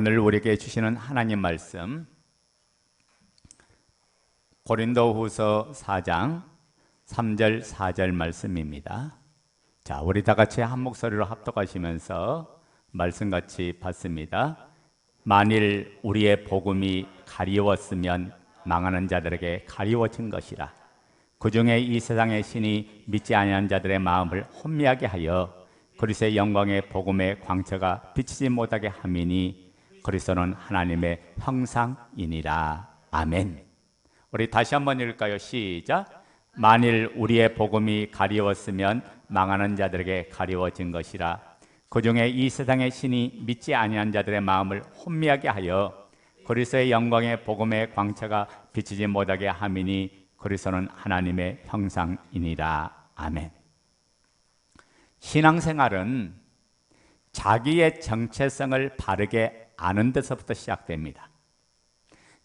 오늘 우리에게 주시는 하나님 말씀 고린도후서 4장 3절 4절 말씀입니다. 자, 우리 다 같이 한 목소리로 합독하시면서 말씀 같이 받습니다. 만일 우리의 복음이 가리웠으면 망하는 자들에게 가리워진 것이라. 그 중에 이 세상의 신이 믿지 아니하는 자들의 마음을 혼미하게 하여 그리스도의 영광의 복음의 광채가 비치지 못하게 함이니 그리스도는 하나님의 형상이니라. 아멘. 우리 다시 한번 읽을까요? 시작. 만일 우리의 복음이 가리웠으면 망하는 자들에게 가리워진 것이라. 그 중에 이 세상의 신이 믿지 아니한 자들의 마음을 혼미하게 하여 그리스도의 영광의 복음의 광채가 비치지 못하게 함이니 그리스도는 하나님의 형상이니라. 아멘. 신앙생활은 자기의 정체성을 바르게 아는 데서부터 시작됩니다.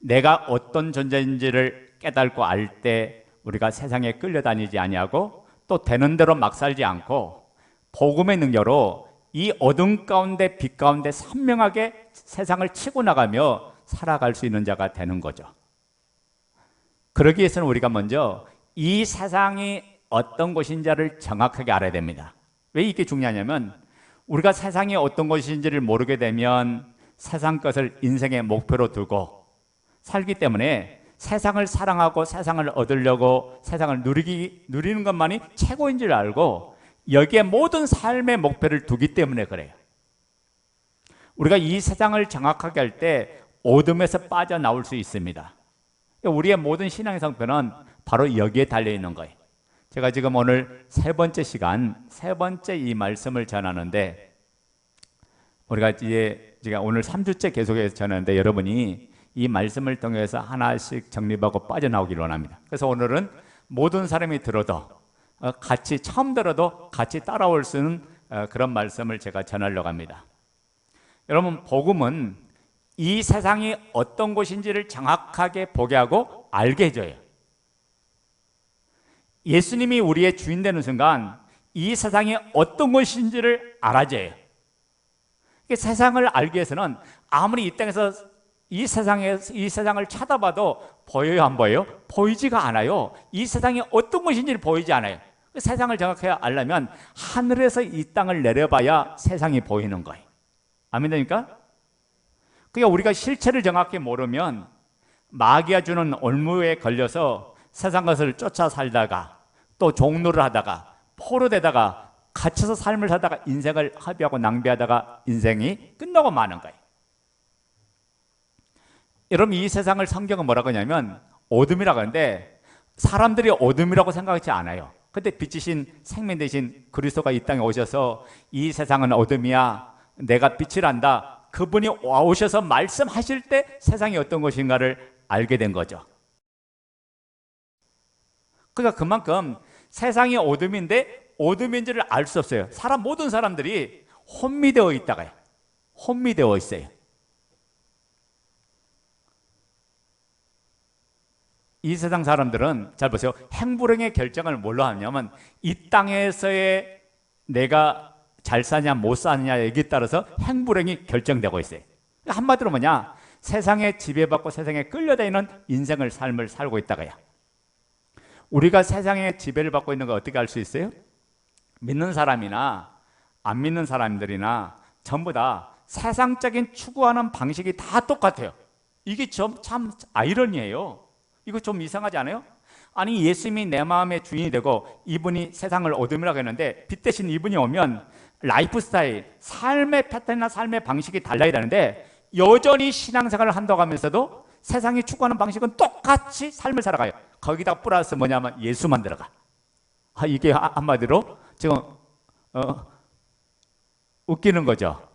내가 어떤 존재인지를 깨닫고 알 때 우리가 세상에 끌려다니지 아니하고 또 되는 대로 막 살지 않고 복음의 능력으로 이 어둠 가운데 빛 가운데 선명하게 세상을 치고 나가며 살아갈 수 있는 자가 되는 거죠. 그러기 위해서는 우리가 먼저 이 세상이 어떤 곳인지를 정확하게 알아야 됩니다. 왜 이게 중요하냐면 우리가 세상이 어떤 곳인지를 모르게 되면 세상 것을 인생의 목표로 두고 살기 때문에 세상을 사랑하고 세상을 얻으려고 세상을 누리는 것만이 최고인 줄 알고 여기에 모든 삶의 목표를 두기 때문에 그래요. 우리가 이 세상을 정확하게 할 때 어둠에서 빠져나올 수 있습니다. 우리의 모든 신앙의 성패는 바로 여기에 달려있는 거예요. 제가 지금 오늘 세 번째 시간, 세 번째 이 말씀을 전하는데 우리가 이제 제가 오늘 3주째 계속해서 전하는데 여러분이 이 말씀을 통해서 하나씩 정립하고 빠져나오기를 원합니다. 그래서 오늘은 모든 사람이 들어도 같이 처음 들어도 같이 따라올 수 있는 그런 말씀을 제가 전하려고 합니다. 여러분, 복음은 이 세상이 어떤 곳인지를 정확하게 보게 하고 알게 해줘요. 예수님이 우리의 주인 되는 순간 이 세상이 어떤 것인지를 알아줘요. 세상을 알기 위해서는 아무리 이 땅에서 이 세상을 쳐다봐도 보여요, 안 보여요? 보이지가 않아요. 이 세상이 어떤 것인지를 보이지 않아요. 세상을 정확하게 알려면 하늘에서 이 땅을 내려봐야 세상이 보이는 거예요. 아멘입니까? 그러니까 우리가 실체를 정확히 모르면 마귀가 주는 올무에 걸려서 세상 것을 쫓아 살다가 또 종로를 하다가 포로되다가 갇혀서 삶을 살다가 인생을 허비하고 낭비하다가 인생이 끝나고 마는 거예요. 여러분, 이 세상을 성경은 뭐라고 하냐면 어둠이라고 하는데 사람들이 어둠이라고 생각하지 않아요. 근데 빛이신 생명 되신 그리스도가 이 땅에 오셔서 이 세상은 어둠이야, 내가 빛을 안다, 그분이 오셔서 말씀하실 때 세상이 어떤 것인가를 알게 된 거죠. 그러니까 그만큼 세상이 어둠인데 어둠인지를 알 수 없어요. 모든 사람들이 혼미되어 있다가요. 혼미되어 있어요. 이 세상 사람들은 잘 보세요. 행불행의 결정을 뭘로 하냐면 이 땅에서의 내가 잘 사냐 못 사느냐 여기에 따라서 행불행이 결정되고 있어요. 한마디로 뭐냐, 세상에 지배받고 세상에 끌려다니는 인생을 삶을 살고 있다가야. 우리가 세상에 지배를 받고 있는 걸 어떻게 알 수 있어요? 믿는 사람이나 안 믿는 사람들이나 전부 다 세상적인 추구하는 방식이 다 똑같아요. 이게 참 아이러니예요. 이거 좀 이상하지 않아요? 아니, 예수님이 내 마음의 주인이 되고 이분이 세상을 어둠이라고 했는데 빛 대신 이분이 오면 라이프 스타일, 삶의 패턴이나 삶의 방식이 달라야 되는데 여전히 신앙생활을 한다고 하면서도 세상이 추구하는 방식은 똑같이 삶을 살아가요. 거기다 플러스 뭐냐면 예수만 들어가. 이게 한마디로 지금 웃기는 거죠.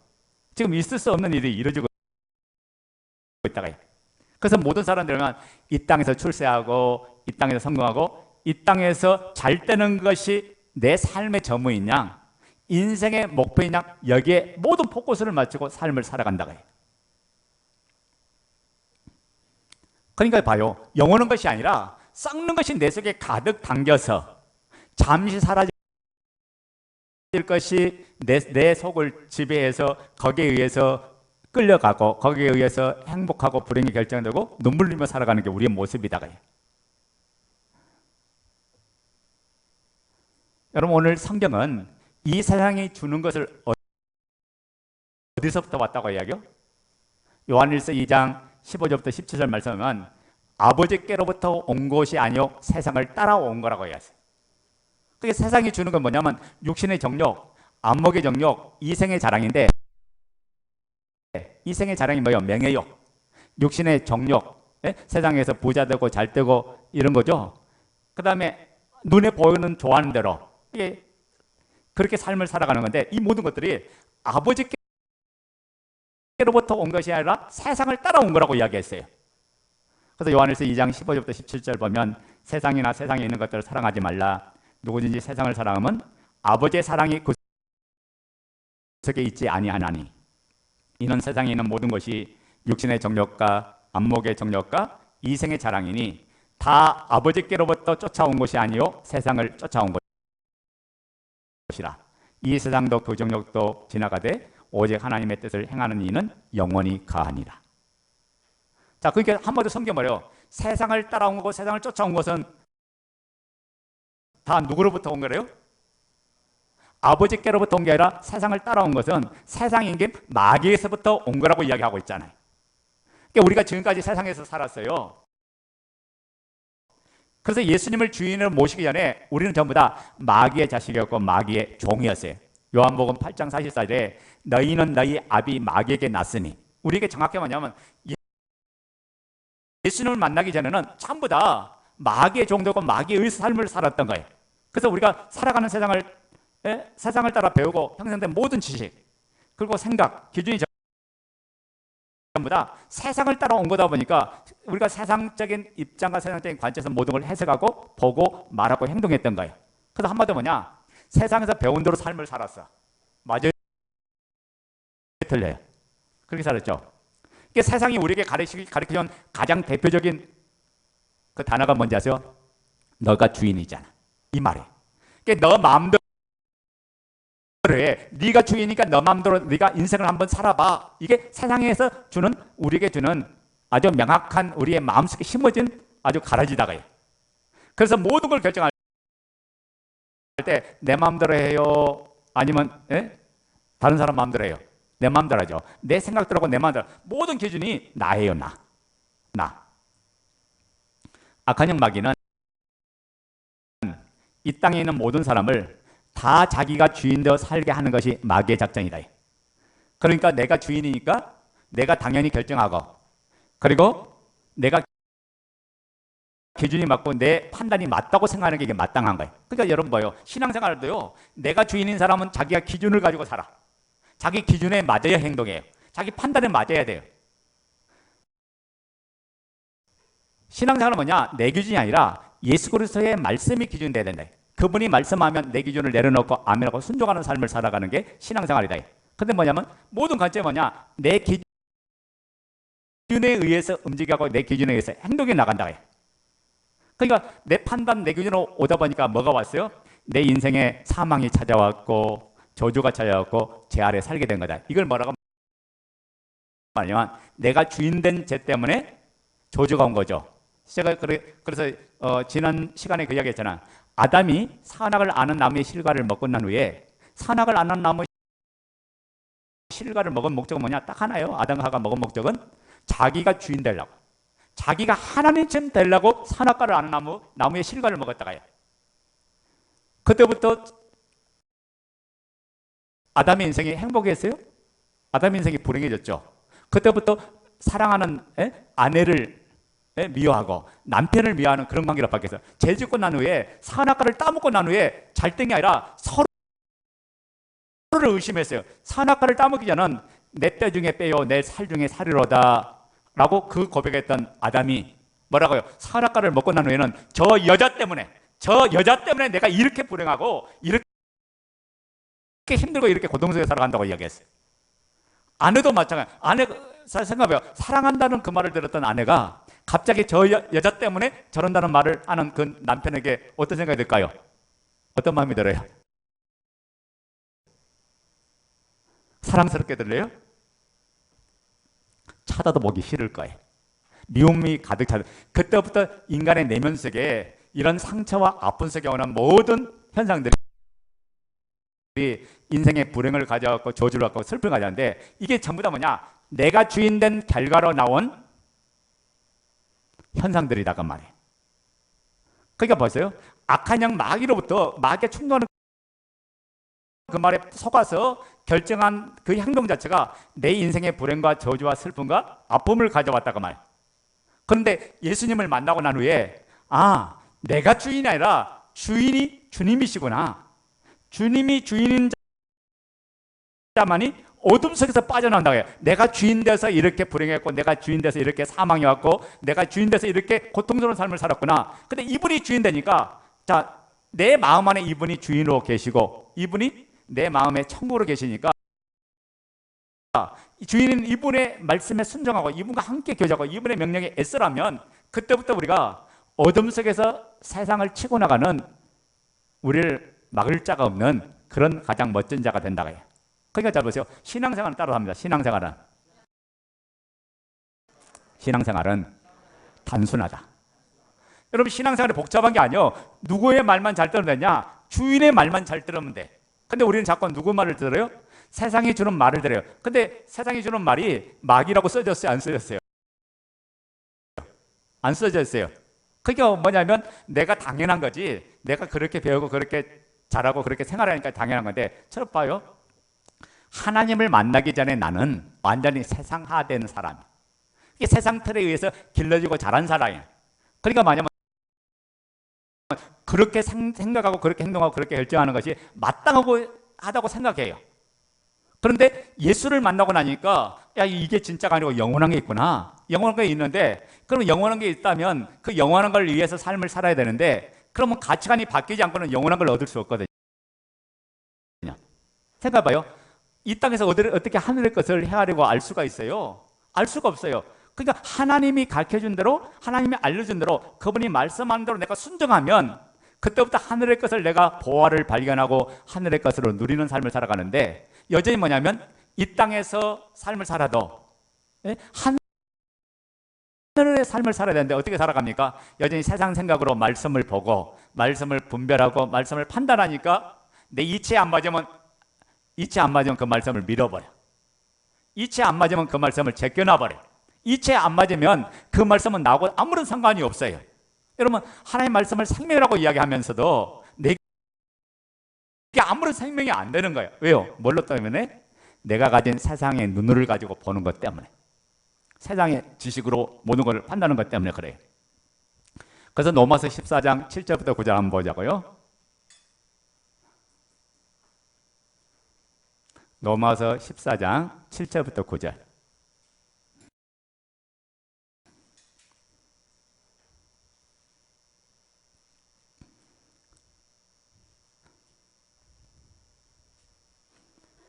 지금 있을 수 없는 일이 이루어지고 있다가요. 그래서 모든 사람들은 이 땅에서 출세하고 이 땅에서 성공하고 이 땅에서 잘 되는 것이 내 삶의 전무인 양, 인생의 목표인 양, 여기에 모든 포커스를 맞추고 삶을 살아간다고 해요. 그러니까 봐요. 영원한 것이 아니라 썩는 것이 내 속에 가득 담겨서 잠시 사라질 것이 내 속을 지배해서 거기에 의해서 끌려가고 거기에 의해서 행복하고 불행이 결정되고 눈물 흘리며 살아가는 게 우리의 모습이다. 여러분, 오늘 성경은 이 세상이 주는 것을 어디서부터 왔다고 이야기요? 요한일서 2장 15절부터 17절 말씀은 아버지께로부터 온 것이 아니요 세상을 따라온 거라고 이야기했어요. 그게 세상이 주는 건 뭐냐면 육신의 정욕, 안목의 정욕, 이생의 자랑인데, 이생의 자랑이 뭐예요? 명예욕, 육신의 정욕, 세상에서 부자 되고 잘 되고 이런 거죠. 그 다음에 눈에 보이는 좋아하는 대로 그렇게 삶을 살아가는 건데, 이 모든 것들이 아버지께로부터 온 것이 아니라 세상을 따라온 거라고 이야기했어요. 그래서 요한일서 2장 15절부터 17절 보면 세상이나 세상에 있는 것들을 사랑하지 말라. 누구든지 세상을 사랑하면 아버지의 사랑이 그 속에 있지 아니하나니 이는 세상에 있는 모든 것이 육신의 정욕과 안목의 정욕과 이생의 자랑이니 다 아버지께로부터 쫓아온 것이 아니요 세상을 쫓아온 것이라. 이 세상도 그 정욕도 지나가되 오직 하나님의 뜻을 행하는 이는 영원히 가하니라. 자, 그러니까 한마디로 성경말이요, 세상을 따라온 거고 세상을 쫓아온 것은 다 누구로부터 온 거래요? 아버지께로부터 온 게 아니라 세상을 따라온 것은 세상인 게 마귀에서부터 온 거라고 이야기하고 있잖아요. 그러니까 우리가 지금까지 세상에서 살았어요. 그래서 예수님을 주인으로 모시기 전에 우리는 전부 다 마귀의 자식이었고 마귀의 종이었어요. 요한복음 8장 44절에 너희는 너희 아비 마귀에게 났으니, 우리에게 정확히 뭐냐면 예수님을 만나기 전에는 전부 다 마귀의 종되고 마귀의 삶을 살았던 거예요. 그래서 우리가 살아가는 세상을 따라 배우고 형성된 모든 지식 그리고 생각, 기준이 전부 다 세상을 따라온 거다 보니까 우리가 세상적인 입장과 세상적인 관점에서 모든 걸 해석하고 보고 말하고 행동했던 거예요. 그래서 한마디로 뭐냐, 세상에서 배운 대로 삶을 살았어. 맞아요? 틀려요? 그렇게 살았죠. 세상이 우리에게 가르쳐준 가장 대표적인 그 단어가 뭔지 아세요? 너가 주인이잖아, 이 말이에요. 너 마음대로 해. 네가 주인이니까 너 마음대로 네가 인생을 한번 살아봐. 이게 세상에서 우리에게 주는 아주 명확한 우리의 마음속에 심어진 아주 가라지다가요. 그래서 모든 걸 결정할 때 내 마음대로 해요? 아니면 다른 사람 마음대로 해요? 내 마음대로 하죠. 내 생각대로고 내 마음대로. 모든 기준이 나예요. 나. 악한 영 마귀는 이 땅에 있는 모든 사람을 다 자기가 주인 되어 살게 하는 것이 마귀의 작전이다. 그러니까 내가 주인이니까 내가 당연히 결정하고, 그리고 내가 기준이 맞고 내 판단이 맞다고 생각하는 게 이게 마땅한 거예요. 그러니까 여러분 뭐예요? 신앙생활도요, 내가 주인인 사람은 자기가 기준을 가지고 살아. 자기 기준에 맞아야 행동해요. 자기 판단에 맞아야 돼요. 신앙생활은 뭐냐? 내 기준이 아니라 예수 그리스도의 말씀이 기준이 돼야 된다. 그분이 말씀하면 내 기준을 내려놓고 아멘하고 순종하는 삶을 살아가는 게 신앙생활이다. 근데 뭐냐면 모든 관점이 뭐냐? 내 기준에 의해서 움직이고 내 기준에 의해서 행동이 나간다. 그러니까 내 판단, 내 기준으로 오다 보니까 뭐가 왔어요? 내 인생에 사망이 찾아왔고 저주가 찾아왔고 죄 아래 살게 된 거다. 이걸 뭐라고 말하냐면 내가 주인된 죄 때문에 저주가 온 거죠. 제가 그래서 지난 시간에 그 이야기 했잖아. 아담이 선악을 아는 나무의 실과를 먹고 난 후에, 선악을 아는 나무의 실과를 먹은 목적은 뭐냐? 딱 하나예요. 아담과 하가 먹은 목적은 자기가 주인 되려고, 자기가 하나님처럼 되려고 선악과를 아는 나무의 실과를 먹었다가요. 그때부터 아담의 인생이 행복했어요? 아담의 인생이 불행해졌죠. 그때부터 사랑하는 아내를 미워하고 남편을 미워하는 그런 관계로 바뀌었어요. 죄 짓고 난 후에, 선악과를 따먹고 난 후에 잘된 게 아니라 서로를 의심했어요. 선악과를 따먹기 전은 내 뼈 중에 뼈요 내 살 중에 살이로다 라고 그 고백했던 아담이 뭐라고요? 선악과를 먹고 난 후에는 저 여자 때문에 내가 이렇게 불행하고 이렇게 힘들고 이렇게 고통 속에 살아간다고 이야기했어요. 아내도 마찬가지. 생각해봐요. 사랑한다는 그 말을 들었던 아내가 갑자기 저 여자 때문에 저런다는 말을 하는 그 남편에게 어떤 생각이 들까요? 어떤 마음이 들어요? 사랑스럽게 들려요? 찾아도 보기 싫을 거예요. 미움이 가득 차서 그때부터 인간의 내면 속에 이런 상처와 아픔 속에 오는 모든 현상들이 인생의 불행을 가져왔고 저주를 갖고 슬픔을 가져왔는데 이게 전부 다 뭐냐? 내가 주인된 결과로 나온 현상들이다 그 말이에요. 그러니까 보세요. 악한 영 마귀로부터 마귀의 충동하는 그 말에 속아서 결정한 그 행동 자체가 내 인생의 불행과 저주와 슬픔과 아픔을 가져왔다 그 말. 그런데 예수님을 만나고 난 후에 내가 주인이 아니라 주인이 주님이시구나. 주님이 주인인 자만이 어둠 속에서 빠져나온다고 해요. 내가 주인 돼서 이렇게 불행했고, 내가 주인 돼서 이렇게 사망이 왔고, 내가 주인 돼서 이렇게 고통스러운 삶을 살았구나. 근데 이분이 주인 되니까, 자, 내 마음 안에 이분이 주인으로 계시고, 이분이 내 마음에 천국으로 계시니까, 주인은 이분의 말씀에 순종하고, 이분과 함께 교제하고, 이분의 명령에 애쓰라면, 그때부터 우리가 어둠 속에서 세상을 치고 나가는 우리를 막을 자가 없는 그런 가장 멋진 자가 된다고 해요. 그러니까 잘 보세요. 신앙생활은 따로 합니다. 신앙생활은 단순하다. 여러분, 신앙생활이 복잡한 게 아니에요. 누구의 말만 잘 들으면 되냐? 주인의 말만 잘 들으면 돼. 근데 우리는 자꾸 누구 말을 들어요? 세상이 주는 말을 들어요. 근데 세상이 주는 말이 마귀라고 써졌어요? 안 써졌어요? 안 써졌어요. 그게 뭐냐면 내가 당연한 거지. 내가 그렇게 배우고 그렇게 잘하고 그렇게 생활하니까 당연한 건데, 저를 봐요. 하나님을 만나기 전에 나는 완전히 세상화된 사람. 이게 세상 틀에 의해서 길러지고 자란 사람이에요. 그러니까 뭐냐면 그렇게 생각하고 그렇게 행동하고 그렇게 결정하는 것이 마땅하고 하다고 생각해요. 그런데 예수를 만나고 나니까 이게 진짜가 아니고 영원한 게 있구나. 영원한 게 있는데, 그러면 영원한 게 있다면 그 영원한 걸 위해서 삶을 살아야 되는데, 그러면 가치관이 바뀌지 않고는 영원한 걸 얻을 수 없거든요. 생각해봐요. 이 땅에서 어떻게 하늘의 것을 헤아리고 알 수가 있어요? 알 수가 없어요. 그러니까 하나님이 가르쳐준 대로, 하나님이 알려준 대로, 그분이 말씀하는 대로 내가 순종하면 그때부터 하늘의 것을 내가 보화를 발견하고 하늘의 것으로 누리는 삶을 살아가는데, 여전히 뭐냐면 이 땅에서 삶을 살아도 하늘의 삶을 살아야 되는데 어떻게 살아갑니까? 여전히 세상 생각으로 말씀을 보고 말씀을 분별하고 말씀을 판단하니까 내 이치에 안 맞으면 그 말씀을 밀어버려. 이치에 안 맞으면 그 말씀을 제껴놔버려. 이치에 안 맞으면 그 말씀은 나하고 아무런 상관이 없어요. 여러분, 하나님의 말씀을 생명이라고 이야기하면서도 내게 아무런 생명이 안 되는 거예요. 왜요? 뭘로 때문에? 내가 가진 세상의 눈을 가지고 보는 것 때문에, 세상의 지식으로 모든 걸 판단하는 것 때문에 그래요. 그래서 로마서 14장 7절부터 9절 한번 보자고요. 로마서 14장 7절부터 9절.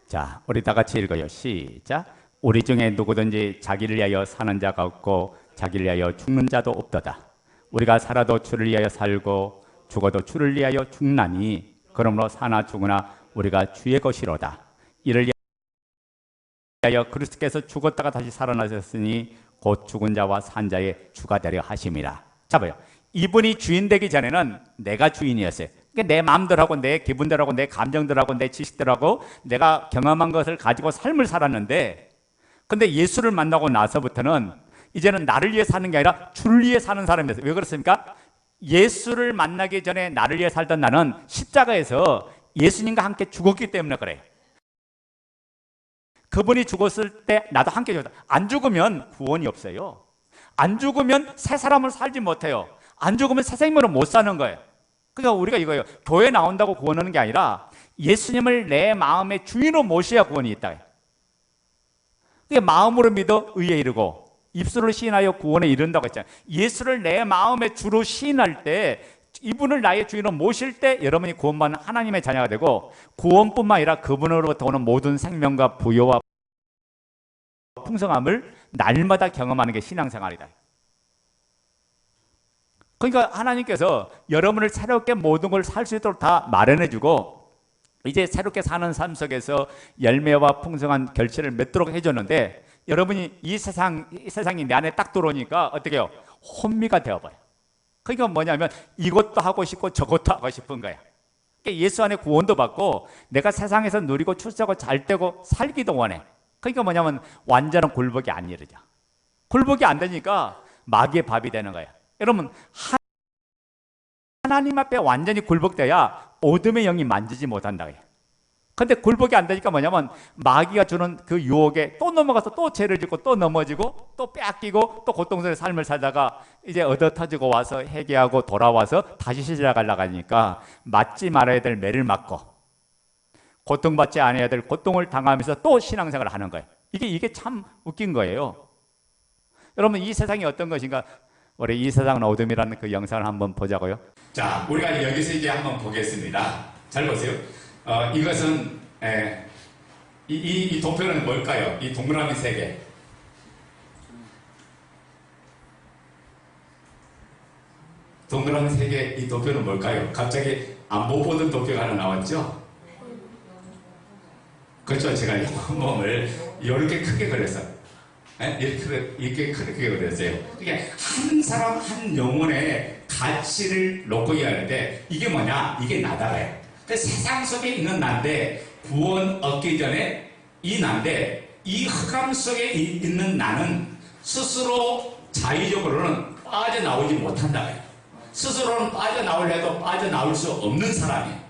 자, 우리 다 같이 읽어요. 시작. 우리 중에 누구든지 자기를 위하여 사는 자가 없고 자기를 위하여 죽는 자도 없도다. 우리가 살아도 주를 위하여 살고 죽어도 주를 위하여 죽나니 그러므로 사나 죽으나 우리가 주의 것이로다. 이를 위하여 그리스도께서 죽었다가 다시 살아나셨으니 곧 죽은 자와 산 자의 주가 되려 하심이라. 자, 봐요. 이분이 주인 되기 전에는 내가 주인이었어요. 내 마음대로하고 내 기분대로하고 내 감정대로하고 내 지식대로하고 내가 경험한 것을 가지고 삶을 살았는데, 근데 예수를 만나고 나서부터는 이제는 나를 위해 사는 게 아니라 주를 위해 사는 사람이 됐어요. 왜 그렇습니까? 예수를 만나기 전에 나를 위해 살던 나는 십자가에서 예수님과 함께 죽었기 때문에 그래요. 그분이 죽었을 때 나도 함께 죽었다. 안 죽으면 구원이 없어요. 안 죽으면 새 사람을 살지 못해요. 안 죽으면 새 생명으로 못 사는 거예요. 그러니까 우리가 이거예요. 교회 나온다고 구원하는 게 아니라 예수님을 내 마음의 주인으로 모셔야 구원이 있다. 그게 마음으로 믿어 의에 이르고 입술로 시인하여 구원에 이른다고 했잖아요. 예수를 내 마음의 주로 시인할 때, 이분을 나의 주인으로 모실 때 여러분이 구원받는 하나님의 자녀가 되고, 구원뿐만 아니라 그분으로부터 오는 모든 생명과 부여와 풍성함을 날마다 경험하는 게 신앙생활이다. 그러니까 하나님께서 여러분을 새롭게 모든 걸 살 수 있도록 다 마련해주고, 이제 새롭게 사는 삶 속에서 열매와 풍성한 결실을 맺도록 해줬는데, 여러분이 이 세상이 내 안에 딱 들어오니까 어떻게 해요? 혼미가 되어버려요. 그러니까 뭐냐면 이것도 하고 싶고 저것도 하고 싶은 거야. 그러니까 예수 안에 구원도 받고 내가 세상에서 누리고 출세하고 잘 되고 살기도 원해. 그러니까 뭐냐면 완전한 굴복이 안 이루죠. 굴복이 안 되니까 마귀의 밥이 되는 거예요. 여러분, 하나님 앞에 완전히 굴복돼야 어둠의 영이 만지지 못한다. 근데 굴복이 안 되니까 뭐냐면 마귀가 주는 그 유혹에 또 넘어가서 또 죄를 짓고 또 넘어지고 또 빼앗기고 또 고통스러운 삶을 살다가 이제 얻어 터지고 와서 회개하고 돌아와서 다시 시작하려고 하니까 맞지 말아야 될 매를 맞고 고통받지 않아야 될 고통을 당하면서 또 신앙생활을 하는 거예요. 이게 참 웃긴 거예요. 여러분, 이 세상이 어떤 것인가? 우리 이 세상은 어둠이라는 그 영상을 한번 보자고요. 자, 우리가 여기서 이제 한번 보겠습니다. 잘 보세요. 이것은 이 도표는 뭘까요? 이 동그라미 3개. 동그라미 3개 이 도표는 뭘까요? 갑자기 안 못 보던 도표가 하나 나왔죠? 그렇죠. 제가 영혼을 이렇게 크게 그렸어요. 이렇게 크게 그렸어요. 그러니까 한 사람 한 영혼의 가치를 놓고 이야기하는데 이게 뭐냐? 이게 나다가요. 그 세상 속에 있는 나인데 구원 얻기 전에 이 나인데 이 흑암 속에 있는 나는 스스로 자의적으로는 빠져나오지 못한다. 스스로는 빠져나오려 해도 빠져나올 수 없는 사람이에요.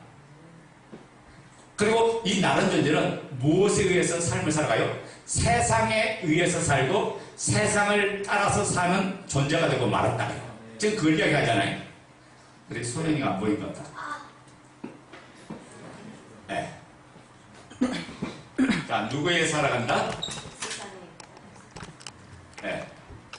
그리고 이 나른 존재는 무엇에 의해서 삶을 살아가요? 세상에 의해서 살고 세상을 따라서 사는 존재가 되고 말았다. 지금 그걸 이야기하잖아요. 그래, 소연이가 안 보인 것 같다. 네. 자, 누구에 살아간다? 네.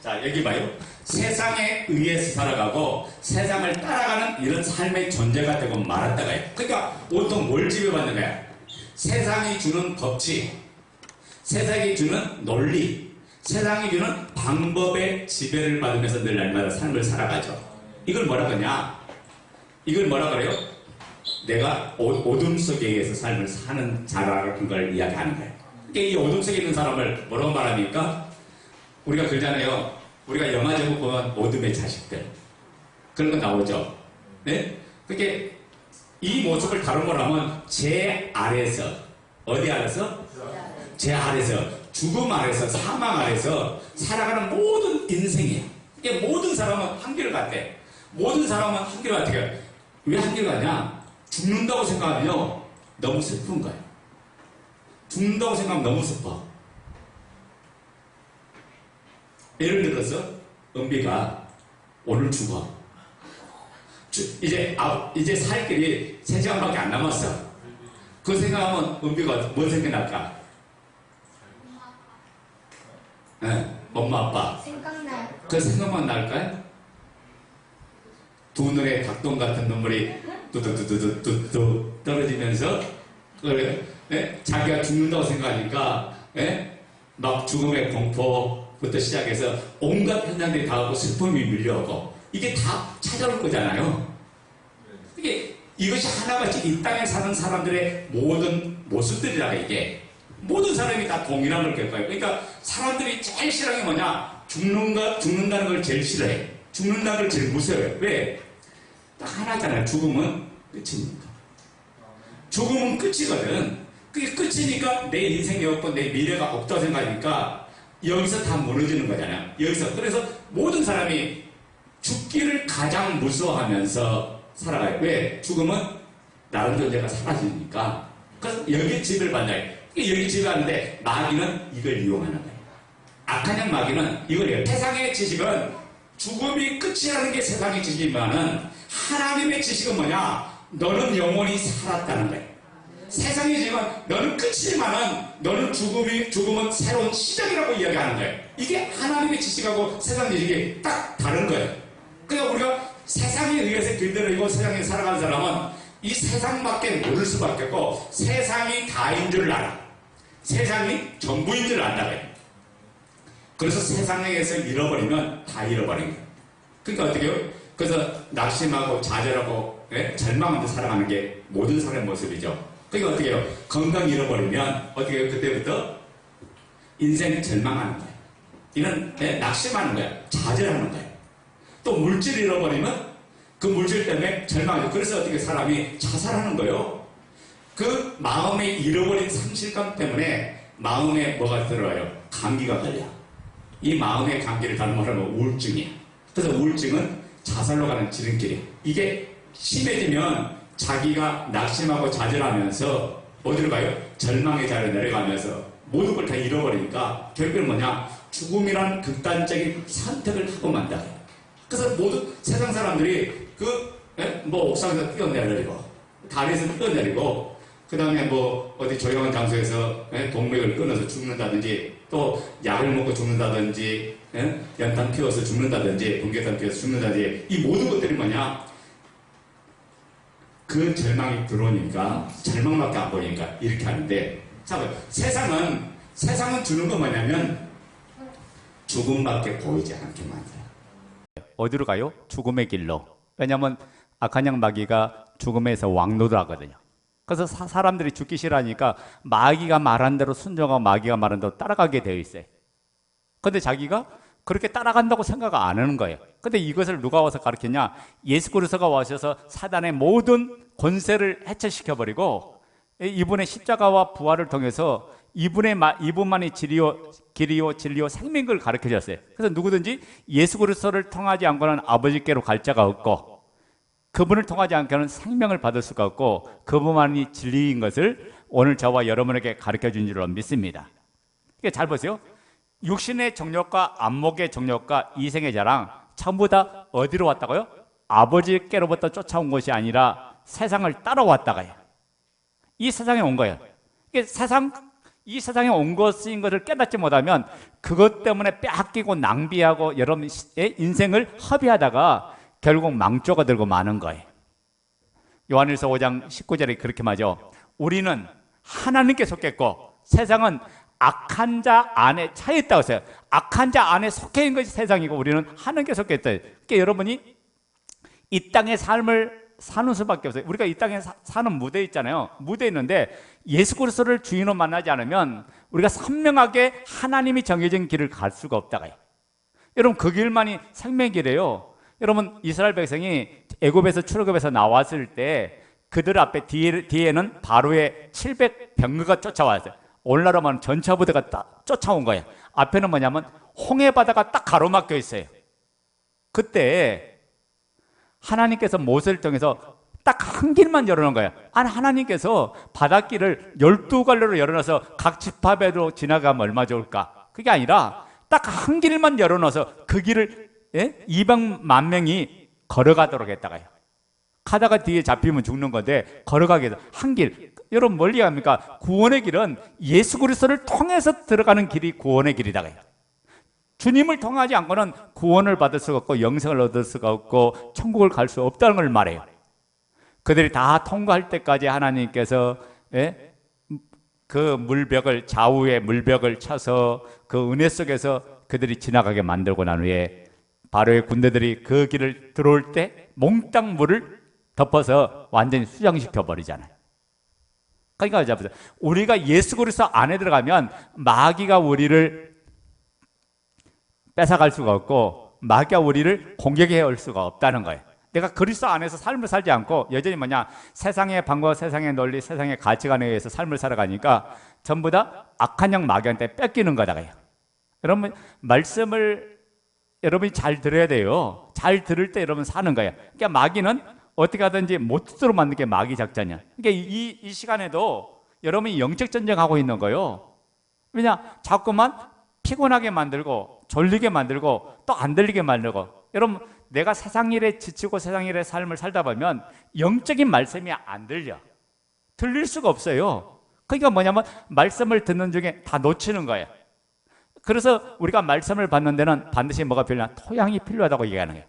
자, 여기 봐요. 세상에 의해서 살아가고 세상을 따라가는 이런 삶의 존재가 되고 말았다가요. 그러니까 온통 뭘 지배받는 거야? 세상이 주는 법칙, 세상이 주는 논리, 세상이 주는 방법의 지배를 받으면서 늘 날마다 삶을 살아가죠. 이걸 뭐라 그러냐? 이걸 뭐라 그래요? 내가 어둠 속에 의해서 삶을 사는 자라는 걸 이야기하는 거예요. 그러니까 이 어둠 속에 있는 사람을 뭐라고 말합니까? 우리가 그러잖아요. 우리가 영화 제목 보면 어둠의 자식들. 그런 거 나오죠. 네? 그게 이 모습을 다룬 거라면 제 아래서, 어디 아래서? 제 아래서, 죽음 아래서, 사망 아래서 살아가는 모든 인생이에요. 이게 모든 사람은 한결 같대. 모든 사람은 한결 같아요. 왜 한결 같냐? 죽는다고 생각하면요, 너무 슬픈 거예요. 죽는다고 생각하면 너무 슬퍼. 예를 들어서 은비가 오늘 죽어. 이제 살 길이 3시간밖에 안 남았어. 그 생각하면 은비가 뭔 생각날까? 네, 엄마 아빠 생각나요. 그 생각만 날까요? 두 눈에 닭똥 같은 눈물이 뚜뚜뚜뚜뚜뚜 떨어지면서 그래, 네? 자기가 죽는다고 생각하니까 네? 막 죽음의 공포부터 시작해서 온갖 현장들이 다 오고 슬픔이 밀려오고 이게 다 찾아올 거잖아요. 이것이 하나같이 이 땅에 사는 사람들의 모든 모습들이라. 이게 모든 사람이 다 동일함을 겪어요. 그러니까 사람들이 제일 싫어하는 게 뭐냐? 죽는다는 걸 제일 싫어해. 죽는다는 걸 제일 무서워해요. 왜? 딱 하나잖아요. 죽음은 끝이니까. 죽음은 끝이거든. 그게 끝이니까 내 인생이 없고 내 미래가 없다고 생각하니까 여기서 다 무너지는 거잖아요. 여기서. 그래서 모든 사람이 죽기를 가장 무서워하면서 살아가요. 왜? 죽음은 다른 존재가 사라지니까. 그래서 여기 집을 받아요. 여기 집을 하는데 마귀는 이걸 이용하는 거예요. 악한 영 마귀는 이걸 해요. 세상의 지식은 죽음이 끝이라는 게 세상의 지식이지만은 하나님의 지식은 뭐냐? 너는 영원히 살았다는 거예요. 세상의 지식은 너는 끝이지만은 너는 죽음은 새로운 시작이라고 이야기하는 거예요. 이게 하나님의 지식하고 세상 지식이 딱 다른 거예요. 그러니까 우리가 세상에 의해서 길들이고 세상에 살아가는 사람은 이 세상밖에 모를 수밖에 없고 세상이 다인 줄 알아. 세상이 전부인 줄 안다고요. 그래서 세상에서 잃어버리면 다 잃어버린 거예요. 그러니까 어떻게 해요? 그래서 낙심하고 좌절하고 절망하면서 살아가는 게 모든 사람의 모습이죠. 그러니까 어떻게 해요? 건강 잃어버리면 어떻게 해요? 그때부터 인생 절망하는 거예요. 이런 낙심하는 거야. 좌절하는 거예요. 또 물질을 잃어버리면 그 물질 때문에 절망하죠. 그래서 어떻게 사람이 자살하는 거예요. 그 마음에 잃어버린 상실감 때문에 마음에 뭐가 들어와요? 감기가 걸려. 이 마음의 감기를 다른 말로 하면 우울증이야. 그래서 우울증은 자살로 가는 지름길이에요. 이게 심해지면 자기가 낙심하고 좌절하면서 어디로 가요? 절망의 자리에 내려가면서 모든 걸 다 잃어버리니까 결국은 뭐냐? 죽음이란 극단적인 선택을 하고 만다. 그래서 모든 세상 사람들이 뭐 옥상에서 뛰어내리고 다리에서 뛰어내리고 그 다음에 뭐 어디 조용한 장소에서 동맥을 끊어서 죽는다든지 또 약을 먹고 죽는다든지 연탄 피워서 죽는다든지 번개탄 피워서 죽는다든지 이 모든 것들이 뭐냐? 그 절망이 들어오니까 절망밖에 안 보이니까 이렇게 하는데 자, 세상은 주는 거 뭐냐면 죽음밖에 보이지 않게 만들어요. 어디로 가요? 죽음의 길로. 왜냐하면 악한 양 마귀가 죽음에서 왕노를 하거든요. 그래서 사람들이 죽기 싫어하니까 마귀가 말한 대로 순종하고 마귀가 말한 대로 따라가게 되어 있어요. 근데 자기가 그렇게 따라간다고 생각 안 하는 거예요. 근데 이것을 누가 와서 가르쳤냐? 예수 그리스도가 와셔서 사단의 모든 권세를 해체시켜버리고 이분의 십자가와 부활을 통해서 이분만이 길이요 진리요 생명을 가르쳐 줬어요. 그래서 누구든지 예수 그리스도를 통하지 않고는 아버지께로 갈 자가 없고 그분을 통하지 않고는 생명을 받을 수가 없고 그분만이 진리인 것을 오늘 저와 여러분에게 가르쳐 준 줄로 믿습니다. 그러니까 잘 보세요. 육신의 정욕과 안목의 정욕과 이생의 자랑 전부 다 어디로 왔다고요? 아버지께로부터 쫓아온 것이 아니라 세상을 따라왔다가요. 이 세상에 온 거예요. 이 세상에 온 것인 것을 깨닫지 못하면 그것 때문에 빼앗기고 낭비하고 여러분의 인생을 허비하다가 결국 망조가 들고 마는 거예요. 요한일서 5장 19절에 그렇게 말하죠. 우리는 하나님께 속했고 세상은 악한 자 안에 차에 있다고 했어요. 악한 자 안에 속해 있는 것이 세상이고 우리는 하나님께 속해 있다. 그러니까 여러분이 이 땅의 삶을 사는 수밖에 없어요. 우리가 이 땅에 사는 무대에 있잖아요. 무대에 있는데 예수 그리스도를 주인으로 만나지 않으면 우리가 선명하게 하나님이 정해진 길을 갈 수가 없다가요. 여러분 그 길만이 생명의 길이에요. 여러분 이스라엘 백성이 애굽에서 출애굽에서 나왔을 때 그들 앞에 뒤에는 바로의 700병거가 쫓아왔어요. 오늘날로 말하면 전차 부대가 딱 쫓아온 거예요. 앞에는 뭐냐면 홍해 바다가 딱 가로막혀 있어요. 그때 하나님께서 모세를 통해서 딱 한 길만 열어놓은 거예요. 아니 하나님께서 바닷길을 12갈래로 열어놔서 각 지파배로 지나가면 얼마 좋을까? 그게 아니라 딱 한 길만 열어놔서 그 길을 200만 명이 걸어가도록 했다가요. 가다가 뒤에 잡히면 죽는 건데 걸어가게 해서 한 길. 여러분 멀리 갑니까? 구원의 길은 예수 그리스도를 통해서 들어가는 길이 구원의 길이다가요. 주님을 통하지 않고는 구원을 받을 수가 없고 영생을 얻을 수가 없고 천국을 갈 수 없다는 걸 말해요. 그들이 다 통과할 때까지 하나님께서 그 물벽을 좌우의 물벽을 쳐서 그 은혜 속에서 그들이 지나가게 만들고 난 후에 바로의 군대들이 그 길을 들어올 때 몽땅 물을 덮어서 완전히 수장시켜 버리잖아요. 그러니까 보세요. 우리가 예수 그리스도 안에 들어가면 마귀가 우리를 뺏어갈 수가 없고 마귀가 우리를 공격해 올 수가 없다는 거예요. 내가 그리스도 안에서 삶을 살지 않고 여전히 뭐냐 세상의 방법, 세상의 논리, 세상의 가치관에 의해서 삶을 살아가니까 전부 다 악한 영 마귀한테 뺏기는 거다가요. 여러분 말씀을 여러분이 잘 들어야 돼요. 잘 들을 때 여러분 사는 거예요. 그러니까 마귀는 어떻게 하든지 못 듣도록 만드는 게 마귀 작전이야. 그러니까 이 시간에도 여러분이 영적 전쟁하고 있는 거예요. 왜냐 자꾸만 피곤하게 만들고 졸리게 만들고 또 안 들리게 만들고. 여러분 내가 세상 일에 지치고 세상 일의 삶을 살다 보면 영적인 말씀이 안 들려. 들릴 수가 없어요. 그러니까 뭐냐면 말씀을 듣는 중에 다 놓치는 거예요. 그래서 우리가 말씀을 받는 데는 반드시 뭐가 필요하냐? 토양이 필요하다고 얘기하는 거예요.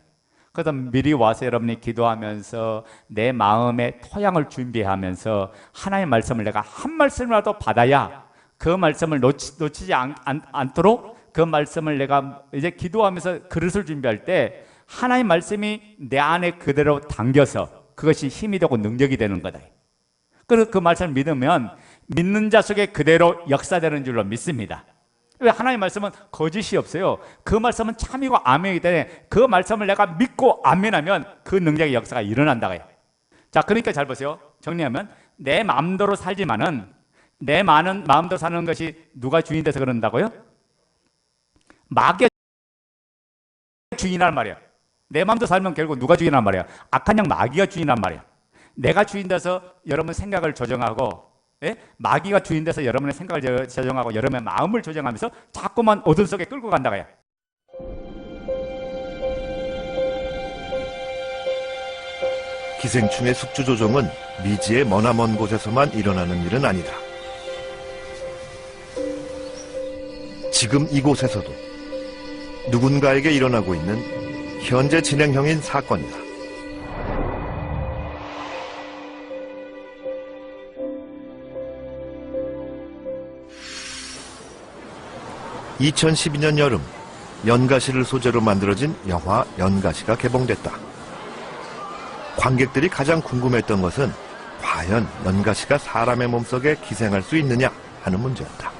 그래서 미리 와서 여러분이 기도하면서 내 마음의 토양을 준비하면서 하나님의 말씀을 내가 한 말씀이라도 받아야 그 말씀을 놓치지 않도록 그 말씀을 내가 이제 기도하면서 그릇을 준비할 때 하나님의 말씀이 내 안에 그대로 당겨서 그것이 힘이 되고 능력이 되는 거다. 그래서 그 말씀을 믿으면 믿는 자 속에 그대로 역사되는 줄로 믿습니다. 왜 하나님의 말씀은 거짓이 없어요. 그 말씀은 참이고 아멘이기 때문에 그 말씀을 내가 믿고 아멘하면 그 능력의 역사가 일어난다고요. 자, 그러니까 잘 보세요. 정리하면 내 마음대로 살지만은 내 마음대로 사는 것이 누가 주인 돼서 그런다고요? 마귀가 주인이란 말이에요. 내 마음대로 살면 결국 누가 주인이란 말이에요? 악한 양 마귀가 주인이란 말이에요. 내가 주인 돼서 여러분 생각을 조정하고, 예? 마귀가 주인 돼서 여러분의 생각을 조정하고 여러분의 마음을 조정하면서 자꾸만 어둠 속에 끌고 간다고요. 기생충의 숙주 조종은 미지의 머나먼 곳에서만 일어나는 일은 아니다. 지금 이곳에서도 누군가에게 일어나고 있는 현재 진행형인 사건이다. (2012년) 여름 연가시를 소재로 만들어진 영화 연가시가 개봉됐다. 관객들이 가장 궁금했던 것은 과연 연가시가 사람의 몸속에 기생할 수 있느냐 하는 문제였다.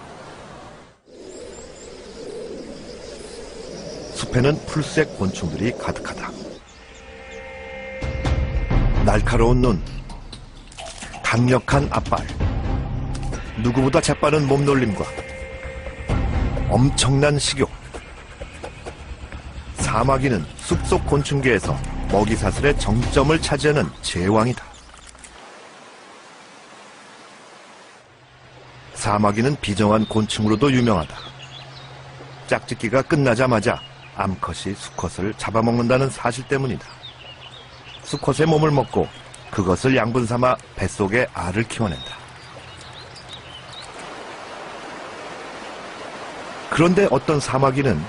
숲에는 풀색 곤충들이 가득하다. 날카로운 눈, 강력한 앞발, 누구보다 재빠른 몸놀림과 엄청난 식욕. 사마귀는 숲속 곤충계에서 먹이사슬의 정점을 차지하는 제왕이다. 사마귀는 비정한 곤충으로도 유명하다. 짝짓기가 끝나자마자 암컷이 수컷을 잡아먹는다는 사실 때문이다. 수컷의 몸을 먹고 그것을 양분 삼아 뱃속에 알을 키워낸다. 그런데 어떤 사마귀는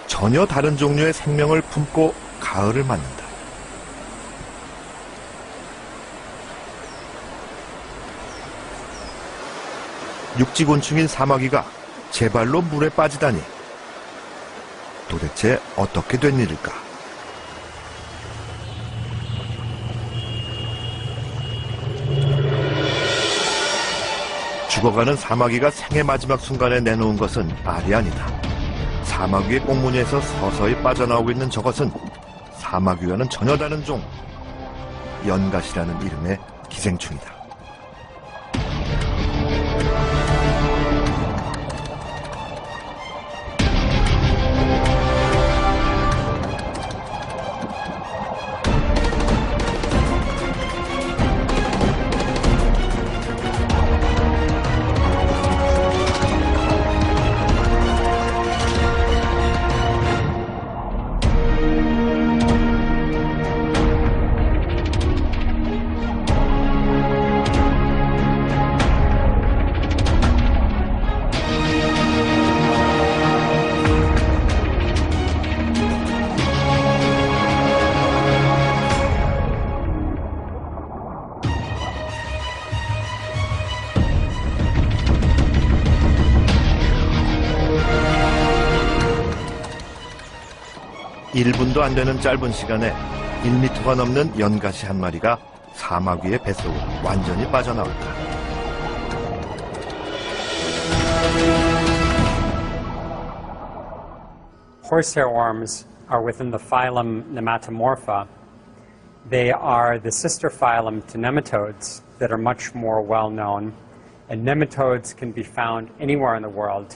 전혀 다른 종류의 생명을 품고 가을을 맞는다. 육지곤충인 사마귀가 제 발로 물에 빠지다니 도대체 어떻게 된 일일까? 죽어가는 사마귀가 생의 마지막 순간에 내놓은 것은 알이 아니다. 사마귀의 꽁무니에서 서서히 빠져나오고 있는 저것은 사마귀와는 전혀 다른 종, 연가시라는 이름의 기생충이다. (1분도) 안 되는 짧은 시간에 1m가 넘는 연가시 한 마리가 사마귀의 뱃속으로 완전히 빠져나왔다. Horsehair worms are within the phylum Nematomorpha. They are the sister phylum to nematodes that are much more well known. And nematodes can be found anywhere in the world.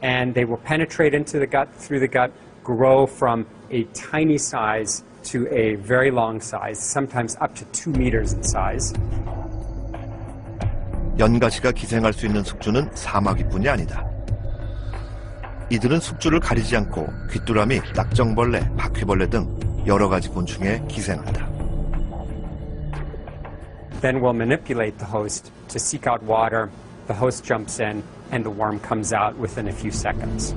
And they will penetrate into the gut, through the gut, grow from a tiny size to a very long size, sometimes up to 2 meters in size. 연가시가 기생할 수 있는 숙주는 사마귀뿐이 아니다. 이들은 숙주를 가리지 않고 귀뚜라미, 딱정벌레, 바퀴벌레 등 여러 가지 곤충에 기생한다. Then we'll manipulate the host to seek out water. The host jumps in, and the worm comes out within a few seconds.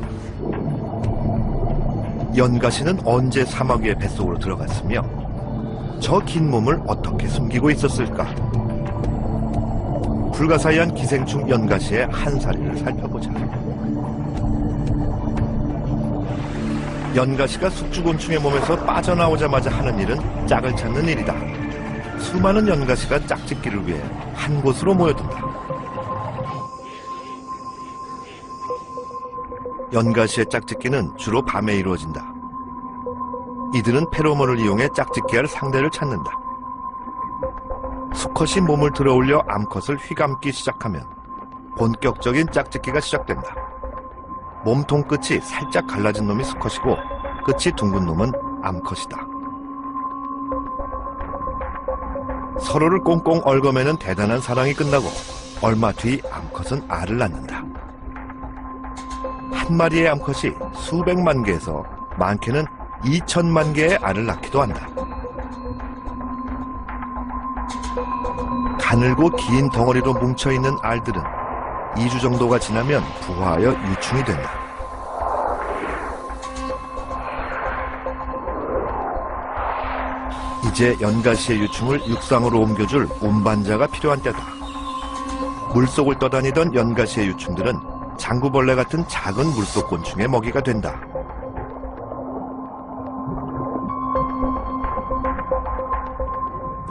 연가시는 언제 사마귀의 뱃속으로 들어갔으며 저 긴 몸을 어떻게 숨기고 있었을까? 불가사의한 기생충 연가시의 한 사리를 살펴보자. 연가시가 숙주곤충의 몸에서 빠져나오자마자 하는 일은 짝을 찾는 일이다. 수많은 연가시가 짝짓기를 위해 한 곳으로 모여든다. 연가시의 짝짓기는 주로 밤에 이루어진다. 이들은 페로몬을 이용해 짝짓기할 상대를 찾는다. 수컷이 몸을 들어올려 암컷을 휘감기 시작하면 본격적인 짝짓기가 시작된다. 몸통 끝이 살짝 갈라진 놈이 수컷이고 끝이 둥근 놈은 암컷이다. 서로를 꽁꽁 얽어매는 대단한 사랑이 끝나고 얼마 뒤 암컷은 알을 낳는다. 한 마리의 암컷이 수백만 개에서 많게는 2천만 개의 알을 낳기도 한다. 가늘고 긴 덩어리로 뭉쳐있는 알들은 2주 정도가 지나면 부화하여 유충이 된다. 이제 연가시의 유충을 육상으로 옮겨줄 운반자가 필요한 때다. 물속을 떠다니던 연가시의 유충들은 장구벌레 같은 작은 물속 곤충의 먹이가 된다.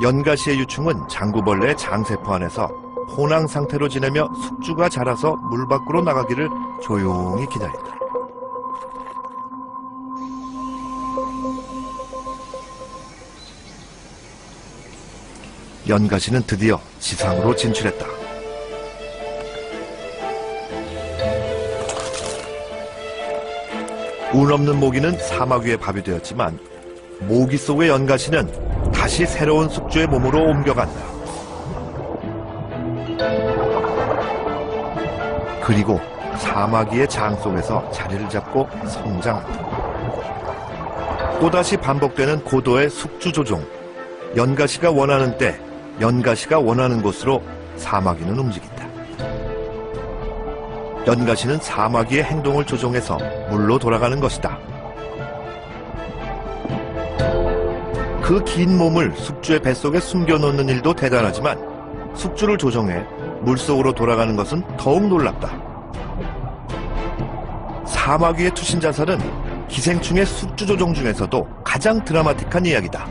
연가시의 유충은 장구벌레의 장세포 안에서 혼황 상태로 지내며 숙주가 자라서 물 밖으로 나가기를 조용히 기다린다. 연가시는 드디어 지상으로 진출했다. 운 없는 모기는 사막 위에 밥이 되었지만 모기 속의 연가시는 다시 새로운 숙주의 몸으로 옮겨간다. 그리고 사마귀의 장 속에서 자리를 잡고 성장한다. 또다시 반복되는 고도의 숙주 조종. 연가시가 원하는 때, 연가시가 원하는 곳으로 사마귀는 움직인다. 연가시는 사마귀의 행동을 조종해서 물로 돌아가는 것이다. 그 긴 몸을 숙주의 뱃속에 숨겨놓는 일도 대단하지만 숙주를 조종해 물속으로 돌아가는 것은 더욱 놀랍다. 사마귀의 투신 자살은 기생충의 숙주 조종 중에서도 가장 드라마틱한 이야기다.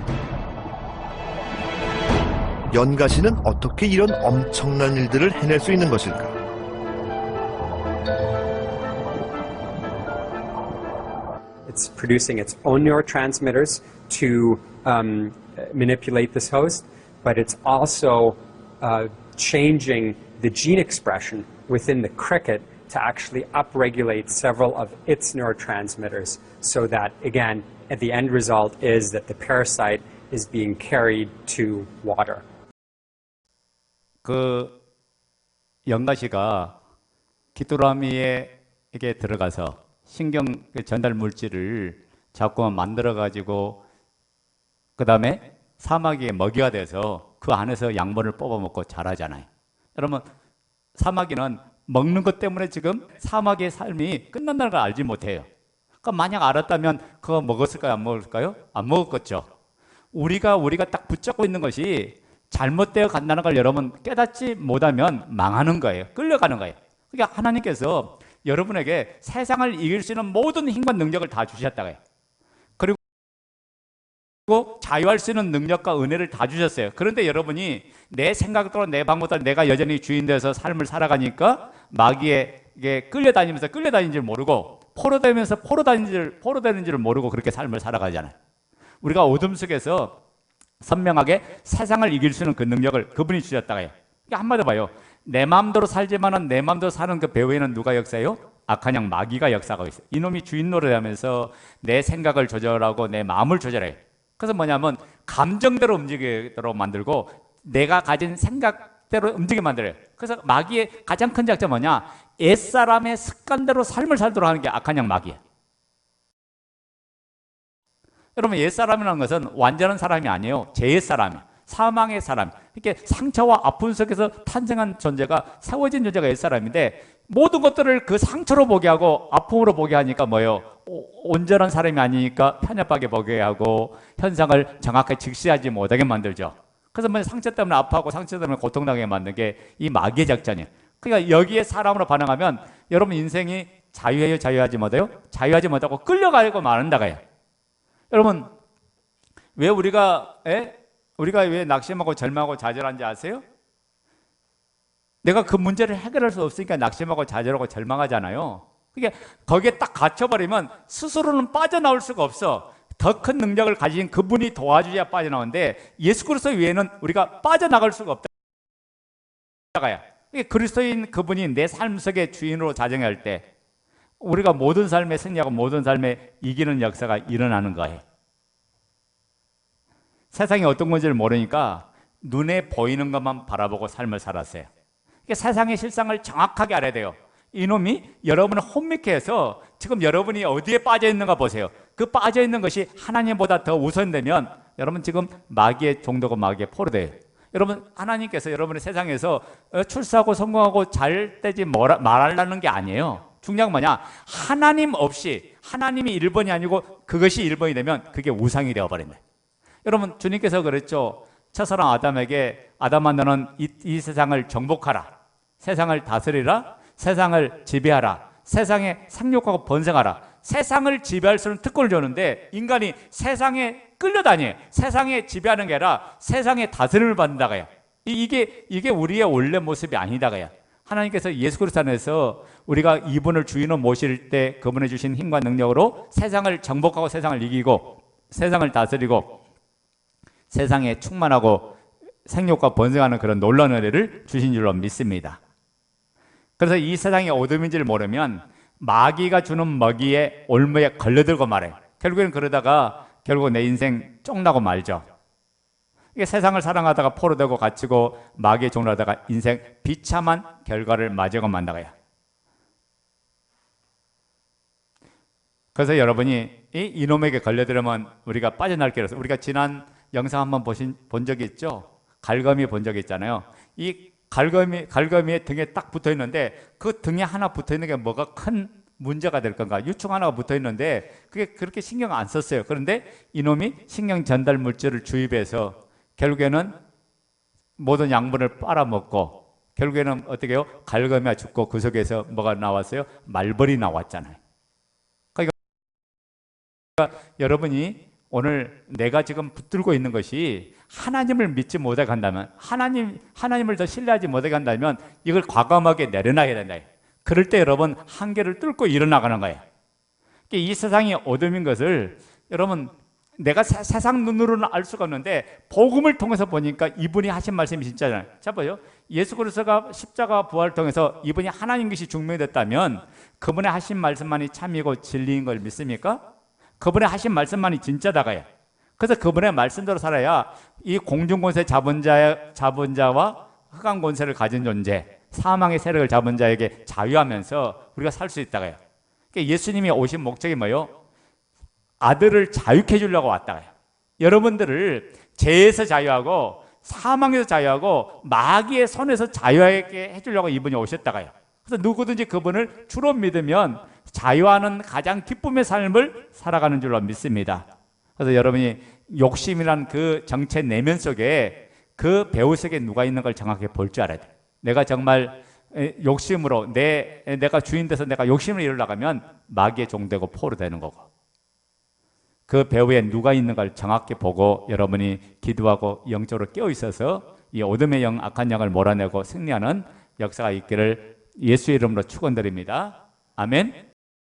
연가시는 어떻게 이런 엄청난 일들을 해낼 수 있는 것일까? It's producing its own neurotransmitters to manipulate this host, but it's also changing the gene expression within the cricket to actually upregulate several of its neurotransmitters so that, again, at the end result is that the parasite is being carried to water. 그 연가시가 귀뚜라미에게 들어가서 신경 전달 물질을 자꾸만 만들어 가지고 그 다음에 사마귀의 먹이가 돼서 그 안에서 양분을 뽑아 먹고 자라잖아요. 여러분, 사마귀는 먹는 것 때문에 지금 사마귀의 삶이 끝난다는 걸 알지 못해요. 그러니까 만약 알았다면 그거 먹었을까요? 안 먹을까요? 안 먹었겠죠. 우리가 딱 붙잡고 있는 것이 잘못되어 간다는 걸 여러분 깨닫지 못하면 망하는 거예요. 끌려가는 거예요. 그러니까 하나님께서 여러분에게 세상을 이길 수 있는 모든 힘과 능력을 다 주셨다고 해요. 그리고 자유할 수 있는 능력과 은혜를 다 주셨어요. 그런데 여러분이 내 생각대로 내 방법대로 내가 여전히 주인 되어서 삶을 살아가니까 마귀에게 끌려다니면서 끌려다니는 줄 모르고 포로되면서 포로되는 줄 모르고 그렇게 삶을 살아가잖아요. 우리가 어둠 속에서 선명하게 세상을 이길 수 있는 그 능력을 그분이 주셨다고 해요. 그러니까 한마디로 봐요. 내 마음대로 살지만은 내 마음대로 사는 그 배후에는 누가 역사해요? 악한 양 마귀가 역사하고 있어요. 이놈이 주인 노릇하면서 내 생각을 조절하고 내 마음을 조절해요. 그래서 뭐냐면 감정대로 움직이도록 만들고 내가 가진 생각대로 움직이게 만들어요. 그래서 마귀의 가장 큰 작전 뭐냐? 옛사람의 습관대로 삶을 살도록 하는 게 악한 양 마귀예요. 여러분, 옛사람이라는 것은 완전한 사람이 아니에요. 제옛사람이에요. 사망의 사람. 이렇게 상처와 아픔 속에서 탄생한 존재가 세워진 존재가 옛사람인데 모든 것들을 그 상처로 보게 하고 아픔으로 보게 하니까 뭐예요? 온전한 사람이 아니니까 편협하게 보게 하고 현상을 정확하게 직시하지 못하게 만들죠. 그래서 뭐 상처 때문에 아파하고 상처 때문에 고통당하게 만든 게 이 마귀의 작전이에요. 그러니까 여기에 사람으로 반응하면 여러분 인생이 자유해요? 자유하지 못해요? 자유하지 못하고 끌려가고 마는다가 해요. 여러분, 왜 우리가 왜 낙심하고 절망하고 좌절한지 아세요? 내가 그 문제를 해결할 수 없으니까 낙심하고 좌절하고 절망하잖아요. 그게 거기에 딱 갇혀버리면 스스로는 빠져나올 수가 없어. 더 큰 능력을 가진 그분이 도와주셔야 빠져나오는데 예수 그리스도 외에는 우리가 빠져나갈 수가 없다가요. 그리스도인 그분이 내 삶 속의 주인으로 자정할 때 우리가 모든 삶에 승리하고 모든 삶에 이기는 역사가 일어나는 거예요. 세상이 어떤 건지를 모르니까 눈에 보이는 것만 바라보고 삶을 살았어요. 세상의 실상을 정확하게 알아야 돼요. 이놈이 여러분을 혼미케 해서 지금 여러분이 어디에 빠져 있는가 보세요. 그 빠져 있는 것이 하나님보다 더 우선되면 여러분 지금 마귀의 종되고 마귀의 포로돼요. 여러분 하나님께서 여러분의 세상에서 출세하고 성공하고 잘 되지 말하려는 게 아니에요. 중요한 건 뭐냐? 하나님 없이 하나님이 1번이 아니고 그것이 1번이 되면 그게 우상이 되어버린다. 여러분 주님께서 그랬죠. 첫사랑 아담에게 아담아 너는 이 세상을 정복하라. 세상을 다스리라. 세상을 지배하라. 세상에 상륙하고 번성하라. 세상을 지배할 수 있는 특권을 줬는데 인간이 세상에 끌려다녀. 세상에 지배하는 게 아니라 세상에 다스림을 받는다가요. 이게 우리의 원래 모습이 아니다가요. 하나님께서 예수 그리스도 안에서 우리가 이분을 주인으로 모실 때 그분이 주신 힘과 능력으로 세상을 정복하고 세상을 이기고 세상을 다스리고 세상에 충만하고 생육과 번성하는 그런 놀라운 은혜를 주신 줄로 믿습니다. 그래서 이 세상이 어둠인지를 모르면 마귀가 주는 먹이에 올무에 걸려들고 말해요. 결국에는 그러다가 결국 내 인생 쫑나고 말죠. 이게 세상을 사랑하다가 포로되고 갇히고 마귀의 종을 하다가 인생 비참한 결과를 맞이하고 만나가요. 그래서 여러분이 이놈에게 걸려들면 우리가 빠져날 길이 없어요. 우리가 지난 영상 한번 본 적이 있죠? 갈거미 본 적이 있잖아요. 이 갈거미의 등에 딱 붙어 있는데 그 등에 하나 붙어 있는 게 뭐가 큰 문제가 될 건가? 유충 하나가 붙어 있는데 그게 그렇게 신경 안 썼어요. 그런데 이놈이 신경 전달 물질을 주입해서 결국에는 모든 양분을 빨아먹고 결국에는 어떻게 해요? 갈거미가 죽고 그 속에서 뭐가 나왔어요? 말벌이 나왔잖아요. 그러니까 여러분이 오늘 내가 지금 붙들고 있는 것이 하나님을 믿지 못하게 한다면 하나님을 더 신뢰하지 못하게 한다면 이걸 과감하게 내려놔야 된다. 그럴 때 여러분 한계를 뚫고 일어나가는 거예요. 이 세상이 어둠인 것을 여러분 내가 세상 눈으로는 알 수가 없는데 복음을 통해서 보니까 이분이 하신 말씀이 진짜잖아요. 자 보세요. 예수 그리스도가 십자가 부활을 통해서 이분이 하나님 것이 증명됐다면 그분의 하신 말씀만이 참이고 진리인 걸 믿습니까? 그분의 하신 말씀만이 진짜다가요. 그래서 그분의 말씀대로 살아야 이 공중권세 잡은 자와 흑암 권세를 가진 존재, 사망의 세력을 잡은 자에게 자유하면서 우리가 살 수 있다가요. 그러니까 예수님이 오신 목적이 뭐예요? 아들을 자유케 해주려고 왔다가요. 여러분들을 죄에서 자유하고 사망에서 자유하고 마귀의 손에서 자유하게 해주려고 이분이 오셨다가요. 그래서 누구든지 그분을 주로 믿으면 자유하는 가장 기쁨의 삶을 살아가는 줄로 믿습니다. 그래서 여러분이 욕심이란 그 정체 내면 속에 그 배후 속에 누가 있는 걸 정확히 볼 줄 알아야 돼요. 내가 정말 욕심으로 내가 주인 돼서 내가 욕심을 이루려면 마귀의 종되고 포로 되는 거고 그 배후에 누가 있는 걸 정확히 보고 여러분이 기도하고 영적으로 깨어 있어서 이 어둠의 영, 악한 영을 몰아내고 승리하는 역사가 있기를 예수의 이름으로 축원드립니다. 아멘.